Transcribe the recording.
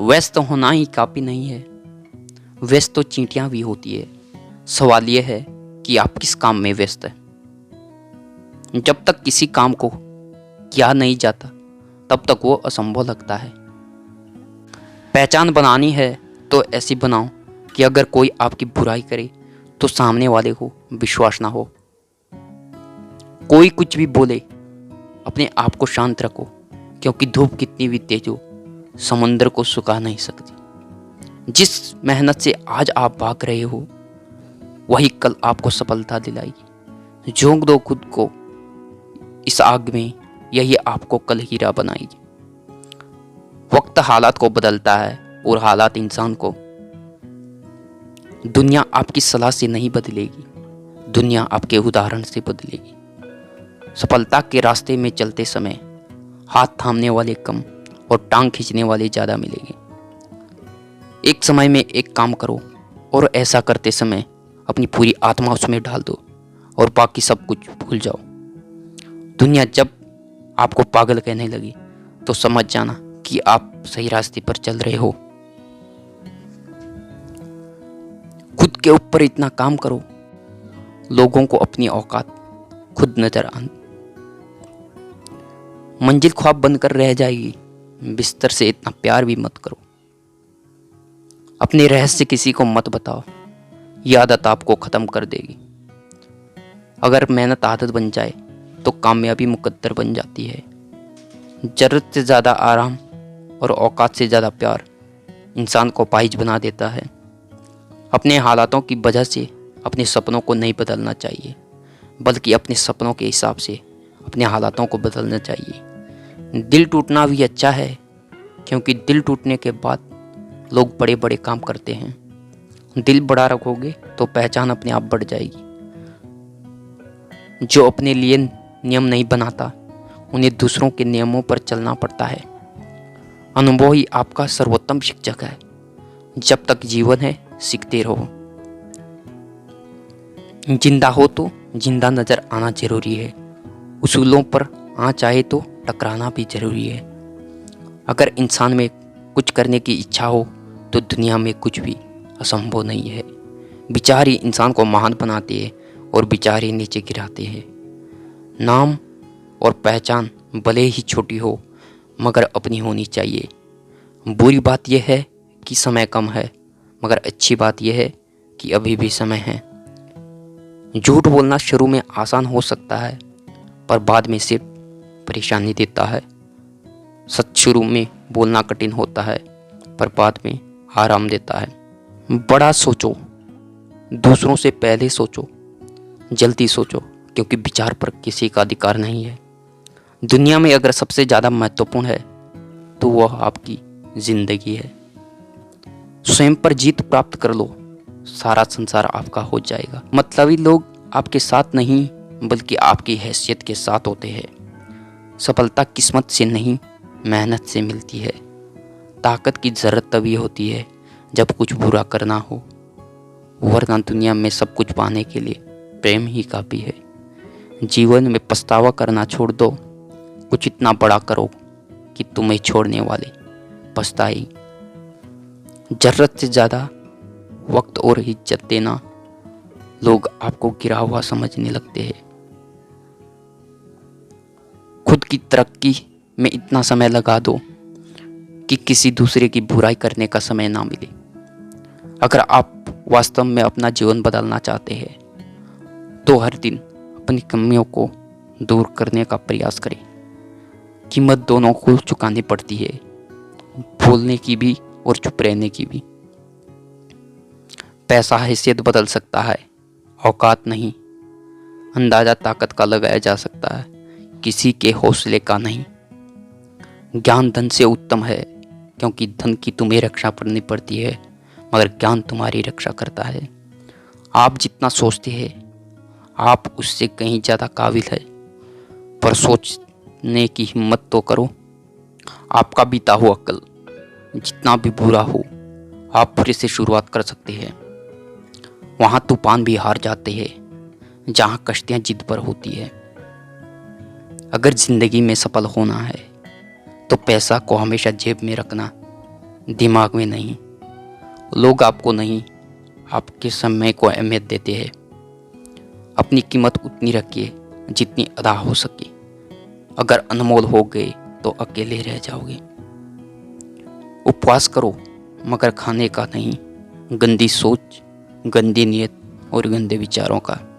व्यस्त होना ही काफ़ी नहीं है, व्यस्त तो चींटियां भी होती है। सवाल यह है कि आप किस काम में व्यस्त हैं। जब तक किसी काम को किया नहीं जाता तब तक वो असंभव लगता है। पहचान बनानी है तो ऐसी बनाओ कि अगर कोई आपकी बुराई करे तो सामने वाले को विश्वास ना हो। कोई कुछ भी बोले, अपने आप को शांत रखो, क्योंकि धूप कितनी भी तेज हो समुद्र को सुखा नहीं सकती। जिस मेहनत से आज आप भाग रहे हो वही कल आपको सफलता दिलाएगी। झोंक दो खुद को इस आग में, यही आपको कल हीरा बनाएगी। वक्त हालात को बदलता है और हालात इंसान को। दुनिया आपकी सलाह से नहीं बदलेगी, दुनिया आपके उदाहरण से बदलेगी। सफलता के रास्ते में चलते समय हाथ थामने वाले कम और टांग खींचने वाले ज़्यादा मिलेंगे। एक समय में एक काम करो और ऐसा करते समय अपनी पूरी आत्मा उसमें डाल दो और बाकी सब कुछ भूल जाओ। दुनिया जब आपको पागल कहने लगी तो समझ जाना कि आप सही रास्ते पर चल रहे हो। खुद के ऊपर इतना काम करो, लोगों को अपनी औकात खुद नजर आए। मंजिल ख्वाब बनकर रह जाएगी, बिस्तर से इतना प्यार भी मत करो। अपने रहस्य किसी को मत बताओ, ये आदत आपको खत्म कर देगी। अगर मेहनत आदत बन जाए तो कामयाबी मुकद्दर बन जाती है। जरूरत से ज़्यादा आराम और औकात से ज़्यादा प्यार इंसान को पाहिज बना देता है। अपने हालातों की वजह से अपने सपनों को नहीं बदलना चाहिए, बल्कि अपने सपनों के हिसाब से अपने हालातों को बदलना चाहिए। दिल टूटना भी अच्छा है, क्योंकि दिल टूटने के बाद लोग बड़े बड़े काम करते हैं। दिल बड़ा रखोगे तो पहचान अपने आप बढ़ जाएगी। जो अपने लिए नियम नहीं बनाता उन्हें दूसरों के नियमों पर चलना पड़ता है। अनुभव ही आपका सर्वोत्तम शिक्षक है। जब तक जीवन है सीखते रहो। जिंदा हो तो जिंदा नजर आना जरूरी है, उसूलों पर चाहे तो टकराना भी जरूरी है। अगर इंसान में कुछ करने की इच्छा हो तो दुनिया में कुछ भी असंभव नहीं है। विचार ही इंसान को महान बनाते हैं और विचार ही नीचे गिराते हैं। नाम और पहचान भले ही छोटी हो मगर अपनी होनी चाहिए। बुरी बात यह है कि समय कम है, मगर अच्छी बात यह है कि अभी भी समय है। झूठ बोलना शुरू में आसान हो सकता है, पर बाद में सिर्फ परेशानी देता है। सच शुरू में बोलना कठिन होता है, पर बाद में आराम देता है। बड़ा सोचो, दूसरों से पहले सोचो, जल्दी सोचो, क्योंकि विचार पर किसी का अधिकार नहीं है। दुनिया में अगर सबसे ज़्यादा महत्वपूर्ण है तो वह आपकी जिंदगी है। स्वयं पर जीत प्राप्त कर लो, सारा संसार आपका हो जाएगा। मतलबी लोग आपके साथ नहीं बल्कि आपकी हैसियत के साथ होते हैं। सफलता किस्मत से नहीं मेहनत से मिलती है। ताकत की ज़रूरत तभी होती है जब कुछ बुरा करना हो, वरना दुनिया में सब कुछ पाने के लिए प्रेम ही काफ़ी है। जीवन में पछतावा करना छोड़ दो, कुछ इतना बड़ा करो कि तुम्हें छोड़ने वाले पछताए। जरूरत से ज़्यादा वक्त और इज्जत देना, लोग आपको गिरा हुआ समझने लगते हैं। खुद की तरक्की में इतना समय लगा दो कि किसी दूसरे की बुराई करने का समय ना मिले। अगर आप वास्तव में अपना जीवन बदलना चाहते हैं तो हर दिन अपनी कमियों को दूर करने का प्रयास करें। कीमत दोनों को चुकानी पड़ती है, बोलने की भी और चुप रहने की भी। पैसा हैसियत बदल सकता है, औकात नहीं। अंदाजा ताकत का लगाया जा सकता है, किसी के हौसले का नहीं। ज्ञान धन से उत्तम है, क्योंकि धन की तुम्हें रक्षा करनी पड़ती है, मगर ज्ञान तुम्हारी रक्षा करता है। आप जितना सोचते हैं आप उससे कहीं ज़्यादा काबिल है, पर सोचने की हिम्मत तो करो। आपका बीता हुआ कल जितना भी बुरा हो, आप फिर से शुरुआत कर सकते हैं। वहाँ तूफान भी हार जाते हैं जहाँ कश्तियाँ जिद पर होती है। अगर जिंदगी में सफल होना है तो पैसा को हमेशा जेब में रखना, दिमाग में नहीं। लोग आपको नहीं, आपके समय को अहमियत देते हैं। अपनी कीमत उतनी रखिए जितनी अदा हो सके। अगर अनमोल हो गए तो अकेले रह जाओगे। उपवास करो मगर खाने का नहीं, गंदी सोच, गंदी नीयत और गंदे विचारों का।